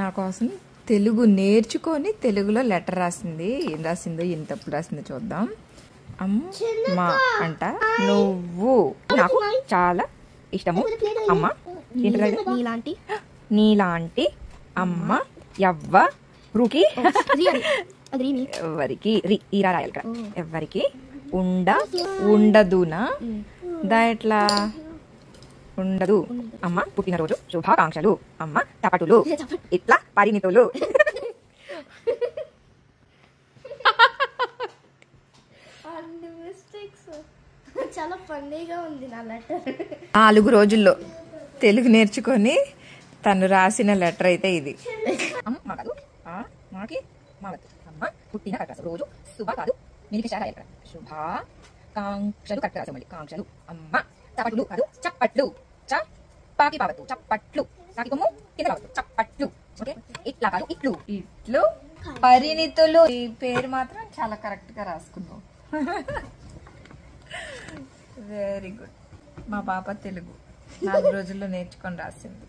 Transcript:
నా కోసం తెలుగు నేర్చుకొని తెలుగులో లెటర్ రాసింది. ఏం రాసిందో, ఎన్ని తప్పులు రాసిందో చూద్దాం. అమ్మ అంట, నువ్వు నాకు చాలా ఇష్టము అమ్మ. నీలాంటి అమ్మ ఎవ్వరికి ఎవరికి ఈరా రాయాలి కదా, ఎవరికి ఉండదునా దా ఎట్లా ఉండదు. అమ్మ పుట్టినరోజు శుభాకాంక్షలు, అమ్మ టపటులు, ఇట్లా పరిమితులు. చాలా ఫన్నీగా ఉంది నా లెటర్. 4 రోజుల్లో తెలుగు నేర్చుకొని తను రాసిన లెటర్ అయితే ఇది. అమ్మ కాదు, మాకి మావద్దు. అమ్మ పుట్టిన కట్టాసు రోజు శుభ కాదు, మిలికి రాయాలి కదా, శుభాకాంక్షలు కట్టాసు, మళ్ళీ కాంక్షలు. అమ్మ టపటులు కాదు, చప్పట్లు. పాకి పావద్దు, చప్పట్లు. పాకి కొమ్ము కింద పావద్దు, చప్పట్లు. ఓకే, ఇట్లా కాదు, ఇట్లు. ఇట్లు పరిణితులు. ఈ పేరు మాత్రం చాలా కరెక్ట్ గా రాసుకున్నావు. Very good. మా పాప తెలుగు 4 రోజుల్లో నేర్చుకొని రాసింది.